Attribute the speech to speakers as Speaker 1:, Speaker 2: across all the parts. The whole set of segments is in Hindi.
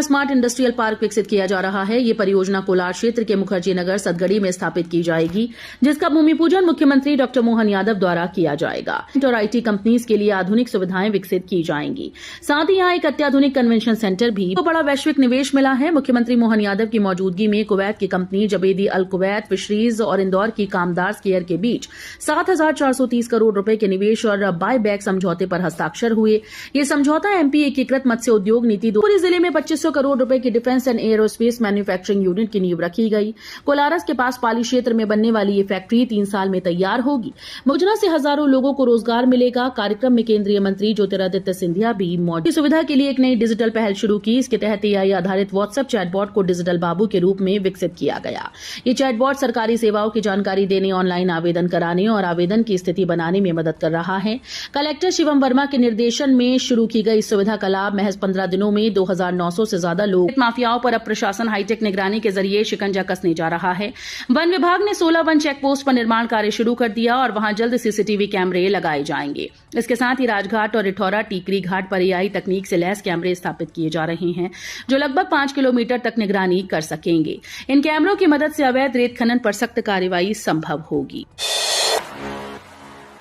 Speaker 1: स्मार्ट इंडस्ट्रियल पार्क विकसित किया जा रहा है। ये परियोजना कोलार क्षेत्र के मुखर्जी नगर सदगड़ी में स्थापित की जाएगी, जिसका भूमि पूजन मुख्यमंत्री डॉक्टर मोहन यादव द्वारा किया जाएगा और IT कंपनीज के लिए आधुनिक सुविधाएं विकसित की जाएंगी। साथ ही यहाँ एक अत्याधुनिक कन्वेंशन सेंटर भी बड़ा वैश्विक निवेश मिला है। मुख्यमंत्री मोहन यादव की मौजूदगी में कुवैत की कंपनी जबेदी अल कुवैत फिशरीज और इंदौर की कामदार्स केयर के बीच 7,430 करोड़ रुपए के निवेश और बाय बैक समझौते पर हस्ताक्षर हुए। ये समझौता MP एकीकृत मत्स्य उद्योग नीति पूरे जिले में 2500 करोड़ रुपए की defence and aerospace manufacturing unit की नींव रखी गई। कोलारस के पास पाली क्षेत्र में बनने वाली ये फैक्ट्री 3 साल में तैयार होगी। योजना से हजारों लोगों को रोजगार मिलेगा। कार्यक्रम में केंद्रीय मंत्री ज्योतिरादित्य सिंधिया भी मौजूद। इस सुविधा के लिए एक नई डिजिटल पहल शुरू की। इसके तहत AI आधारित व्हाट्सएप चैटबॉट को डिजिटल बाबू के रूप में विकसित किया गया। ये चैटबॉट सरकारी सेवाओं की जानकारी देने, ऑनलाइन आवेदन कराने और आवेदन की स्थिति बनाने में मदद कर रहा है। कलेक्टर शिवम वर्मा के निर्देशन में शुरू की गई इस सुविधा का लाभ महज 15 दिनों में 2,900 से ज्यादा लोग। माफियाओं पर अब प्रशासन हाईटेक निगरानी के जरिए शिकंजा कसने जा रहा है। वन विभाग ने 16 वन चेक पोस्ट पर निर्माण कार्य शुरू कर दिया और वहां जल्द CCTV कैमरे लगाए जाएंगे। इसके साथ ही राजघाट और रिठौरा टीकरी घाट पर AI तकनीक से लैस कैमरे स्थापित किए जा रहे हैं, जो लगभग 5 किलोमीटर तक निगरानी कर सकेंगे। इन कैमरों की मदद से अवैध रेत खनन पर सख्त कार्रवाई संभव होगी।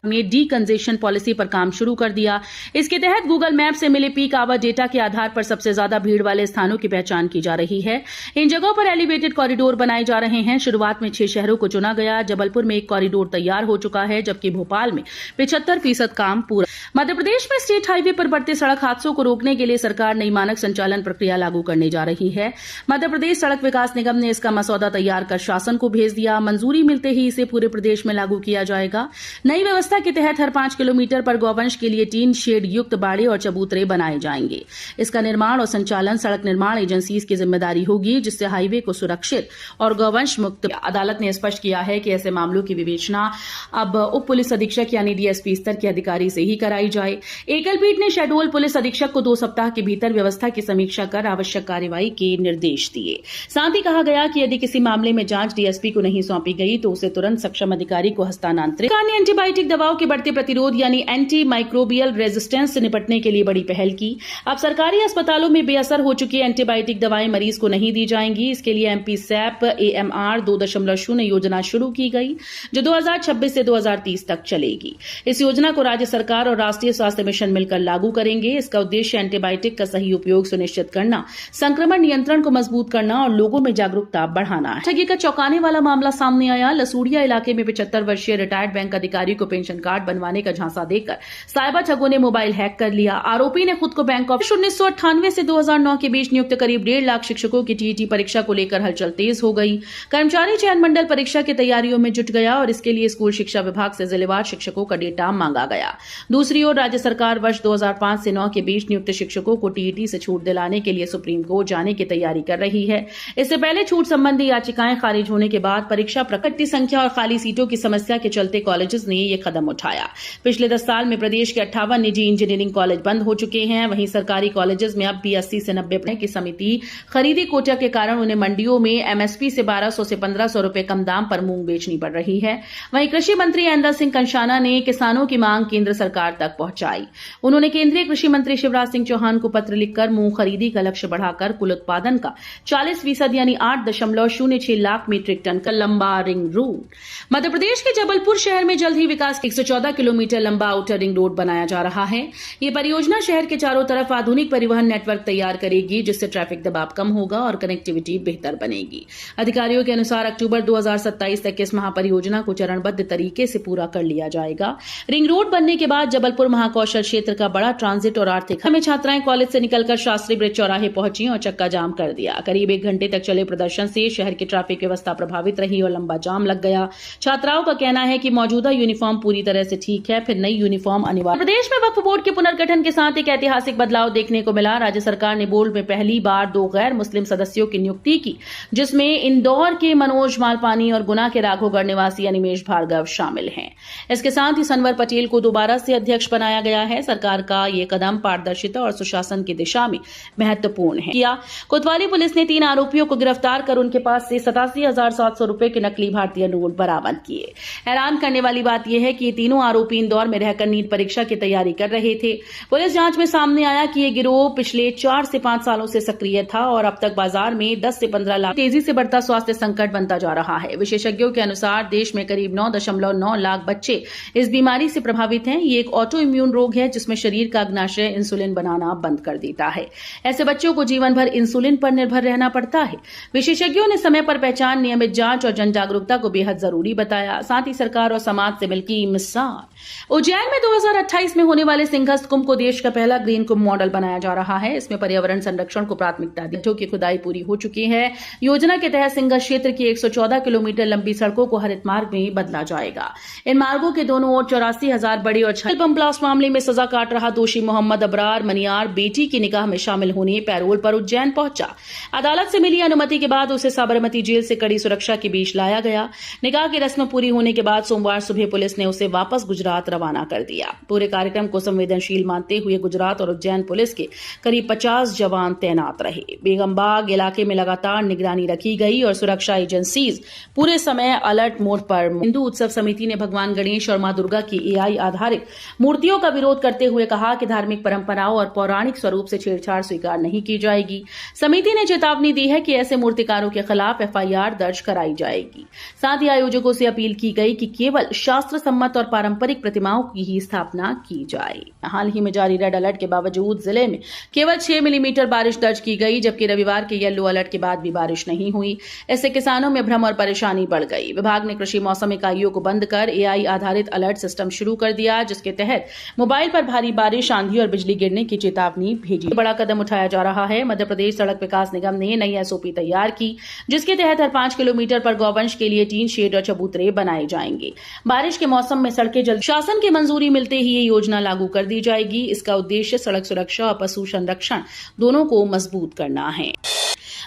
Speaker 1: ने डीकंजेशन पॉलिसी पर काम शुरू कर दिया। इसके तहत गूगल मैप से मिले पीक आवर डेटा के आधार पर सबसे ज्यादा भीड़ वाले स्थानों की पहचान की जा रही है। इन जगहों पर एलिवेटेड कॉरिडोर बनाए जा रहे हैं। शुरुआत में 6 शहरों को चुना गया। जबलपुर में एक कॉरिडोर तैयार हो चुका है, जबकि भोपाल में 75% काम पूरा। मध्य प्रदेश में स्टेट हाईवे पर बढ़ते सड़क हादसों को रोकने के लिए सरकार नई मानक संचालन प्रक्रिया लागू करने जा रही है। मध्य प्रदेश सड़क विकास निगम ने इसका मसौदा तैयार कर शासन को भेज दिया। मंजूरी मिलते ही इसे पूरे प्रदेश में लागू किया जाएगा। नई व्यवस्था के तहत हर 5 किलोमीटर पर गौवंश के लिए टीन शेड युक्त बाड़े और चबूतरे बनाए जाएंगे। इसका निर्माण और संचालन सड़क निर्माण एजेंसीज की जिम्मेदारी होगी, जिससे हाईवे को सुरक्षित और गौवंश मुक्त। अदालत ने स्पष्ट किया है कि ऐसे मामलों की विवेचना अब उप पुलिस अधीक्षक यानी DSP स्तर के अधिकारी से ही कराई जाए। एकल पीठ ने शेड्यूल पुलिस अधीक्षक को 2 सप्ताह के भीतर व्यवस्था की समीक्षा कर आवश्यक कार्रवाई के निर्देश दिए। साथ ही कहा गया कि यदि किसी मामले में जांच DSP को नहीं सौंपी गई तो उसे तुरंत सक्षम अधिकारी को हस्तांतरित। सरकार ने एंटीबायोटिक दवाओं के बढ़ते प्रतिरोध यानी एंटी माइक्रोबियल रेजिस्टेंस से निपटने के लिए बड़ी पहल की। अब सरकारी अस्पतालों में बेअसर हो चुकी एंटीबायोटिक दवाएं मरीज को नहीं दी जाएंगी। इसके लिए MP SAP AMR 2.0 योजना शुरू की गई, जो 2026 से 2030 तक चलेगी। इस योजना को राज्य सरकार और राष्ट्रीय स्वास्थ्य मिशन मिलकर लागू करेंगे। इसका उद्देश्य एंटीबायोटिक का सही उपयोग सुनिश्चित करना, संक्रमण नियंत्रण को मजबूत करना और लोगों में जागरूकता बढ़ाना है। ठगी का चौंकाने वाला मामला सामने आया। लसूड़िया इलाके में 75 वर्षीय रिटायर्ड बैंक अधिकारी को पेंशन कार्ड बनवाने का झांसा देकर साइबर ठगों ने मोबाइल हैक कर लिया। आरोपी ने खुद को बैंक ऑफ 1998 से 2009 के बीच नियुक्त करीब 1.5 लाख शिक्षकों की TET परीक्षा को लेकर हलचल तेज हो गई। कर्मचारी चयन मंडल परीक्षा की तैयारियों में जुट गया और इसके लिए स्कूल शिक्षा विभाग से जिलेवार शिक्षकों का डेटा मांगा गया। दूसरी ओर राज्य सरकार वर्ष 2005 से 9 के बीच नियुक्त शिक्षकों को TET से छूट दिलाने के लिए सुप्रीम कोर्ट जाने की तैयारी कर रही है। इससे पहले छूट संबंधी याचिकाएं खारिज होने के बाद परीक्षा प्रकटी संख्या और खाली सीटों की समस्या के चलते कॉलेजेस ने यह कदम उठाया। पिछले 10 साल में प्रदेश के 58 निजी इंजीनियरिंग कॉलेज बंद हो चुके हैं। वहीं सरकारी कॉलेजेस में अब भी 80 से 90% की समिति खरीदी कोटा के कारण उन्हें मंडियों में MSP से 1200 से 1500 रुपए कम दाम पर मूंग बेचनी पड़ रही है। वहीं कृषि मंत्री अहमद सिंह कंषाना ने किसानों की मांग केंद्र सरकार तक पहुंचाई। उन्होंने केंद्रीय कृषि मंत्री शिवराज सिंह चौहान को पत्र लिखकर मूंग खरीदी का लक्ष्य बढ़ाकर कुल उत्पादन का 40% यानी 8.06 लाख मीट्रिक टन का लंबा रिंग रोड। मध्य प्रदेश के जबलपुर शहर में जल्द ही विकास 114 किलोमीटर लंबा आउटर रिंग रोड बनाया जा रहा है। ये परियोजना शहर के चारों तरफ आधुनिक परिवहन नेटवर्क तैयार करेगी, जिससे ट्रैफिक दबाव कम होगा और कनेक्टिविटी बेहतर बनेगी। अधिकारियों के अनुसार अक्टूबर 2027 तक इस महापरियोजना को चरणबद्ध तरीके से पूरा कर लिया जाएगा। रिंग रोड बनने के बाद जबलपुर महाकौशल क्षेत्र का बड़ा ट्रांजिट और आर्थिक में छात्राएं कॉलेज से निकलकर शास्त्री ब्रिज चौराहे पहुंची और चक्का जाम कर दिया। करीब 1 घंटे तक चले प्रदर्शन से शहर की ट्रैफिक व्यवस्था प्रभावित रही और लंबा जाम लग गया। छात्राओं का कहना है कि मौजूदा यूनिफॉर्म पूरी तरह से ठीक है, फिर नई यूनिफॉर्म अनिवार्य। प्रदेश में वक्फ बोर्ड के पुनर्गठन के साथ एक ऐतिहासिक बदलाव देखने को मिला। राज्य सरकार ने बोर्ड में पहली बार 2 गैर मुस्लिम सदस्यों की नियुक्ति की, जिसमें इंदौर के मनोज मालपानी और गुना के राघोगढ़ निवासी अनिमेश भार्गव शामिल हैं। इसके साथ ही सनवर पटेल को दोबारा से अध्यक्ष बनाया गया है। सरकार का यह कदम पारदर्शिता और सुशासन की दिशा में महत्वपूर्ण है। कोतवाली पुलिस ने 3 आरोपियों को गिरफ्तार कर उनके पास से 87,700 रुपए के नकली भारतीय नोट बरामद किए। हैरान करने वाली बात यह है कि ये तीनों आरोपी इंदौर में रहकर नीट परीक्षा की तैयारी कर रहे थे। पुलिस जांच में सामने आया कि ये गिरोह पिछले 4 से 5 सालों से सक्रिय था और अब तक बाजार में 10 से 15 लाख। तेजी से बढ़ता स्वास्थ्य संकट बनता जा रहा है। विशेषज्ञों के अनुसार देश में करीब 9.9 लाख बच्चे इस बीमारी से प्रभावित हैं। ये एक ऑटो इम्यून रोग है जिसमें शरीर का अग्नाशय इंसुलिन बनाना बंद कर देता है। ऐसे बच्चों को जीवन भर इंसुलिन पर निर्भर रहना पड़ता है। विशेषज्ञों ने समय पर पहचान, नियमित जांच और जन जागरूकता को बेहद जरूरी बताया। साथ ही सरकार और समाज से मिलकी मिसाल। उज्जैन में 2028 में होने वाले सिंहस्थ कुंभ को देश का पहला ग्रीन कुंभ मॉडल बनाया जा रहा है। इसमें पर्यावरण संरक्षण को प्राथमिकता दी, जो की खुदाई पूरी हो चुकी है। योजना के तहत सिंहस्थ क्षेत्र की 114 किलोमीटर लंबी सड़कों को हरित मार्ग में बदला जाएगा। इन मार्गों के दोनों ओर 84,000 बड़ी और बम ब्लास्ट मामले में सजा काट रहा दोषी मोहम्मद अबरार मनियार बेटी की निकाह में शामिल होने पैरोल पर उज्जैन पहुंचा। अदालत से मिली अनुमति के बाद उसे साबरमती जेल से कड़ी सुरक्षा के बीच लाया गया। निकाह की रस्म पूरी होने के बाद सोमवार सुबह पुलिस ने उसे वापस गुजरात रवाना कर दिया। पूरे कार्यक्रम को संवेदनशील मानते हुए गुजरात और उज्जैन पुलिस के करीब 50 जवान तैनात रहे। बेगमबाग इलाके में लगातार निगरानी रखी गई और सुरक्षा एजेंसीज पूरे समय अलर्ट मोड पर। हिंदू उत्सव समिति ने भगवान गणेश और मां दुर्गा की एआई आधारित मूर्तियों का विरोध करते हुए कहा कि धार्मिक परंपराओं और पौराणिक स्वरूप से छेड़छाड़ स्वीकार नहीं की जाएगी। समिति ने चेतावनी दी है कि ऐसे मूर्तिकारों के खिलाफ एफआईआर दर्ज कराई जाएगी। साथ ही आयोजकों से अपील की गई कि केवल शास्त्र सम्मत और पारंपरिक प्रतिमाओं की ही स्थापना की जाए। हाल ही में जारी रेड अलर्ट के बावजूद जिले में केवल 6 मिलीमीटर बारिश दर्ज की गई, जबकि रविवार के येलो अलर्ट के बाद भी बारिश नहीं हुई। इससे किसानों में भ्रम और परेशानी बढ़ गई। विभाग ने कृषि मौसम इकाइयों को बंद कर एआई आधारित अलर्ट सिस्टम शुरू कर दिया, जिसके तहत मोबाइल पर भारी बारिश, आंधी और बिजली गिरने की चेतावनी भेजी। बड़ा कदम उठाया जा रहा है। मध्य प्रदेश सड़क विकास निगम ने नई एसओपी तैयार की, जिसके तहत हर 5 किलोमीटर पर गौवंश के लिए टीन शेड और चबूतरे बनाए जाएंगे। बारिश के मौसम में सड़कें जल्द शासन की मंजूरी मिलते ही ये योजना लागू कर दी जाएगी। इसका उद्देश्य सड़क सुरक्षा और पशु संरक्षण दोनों को मजबूत करना है।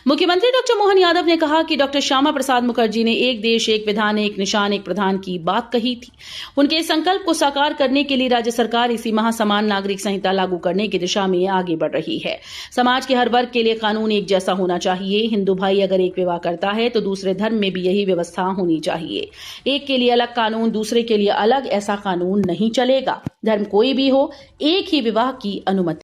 Speaker 1: मुख्यमंत्री डॉक्टर मोहन यादव ने कहा कि डॉक्टर श्यामा प्रसाद मुखर्जी ने एक देश एक विधान एक निशान एक प्रधान की बात कही थी। उनके इस संकल्प को साकार करने के लिए राज्य सरकार इसी माह समान नागरिक संहिता लागू करने की दिशा में आगे बढ़ रही है। समाज के हर वर्ग के लिए कानून एक जैसा होना चाहिए। हिंदू भाई अगर एक विवाह करता है तो दूसरे धर्म में भी यही व्यवस्था होनी चाहिए। एक के लिए अलग कानून, दूसरे के लिए अलग, ऐसा कानून नहीं चलेगा। धर्म कोई भी हो, एक ही विवाह की अनुमति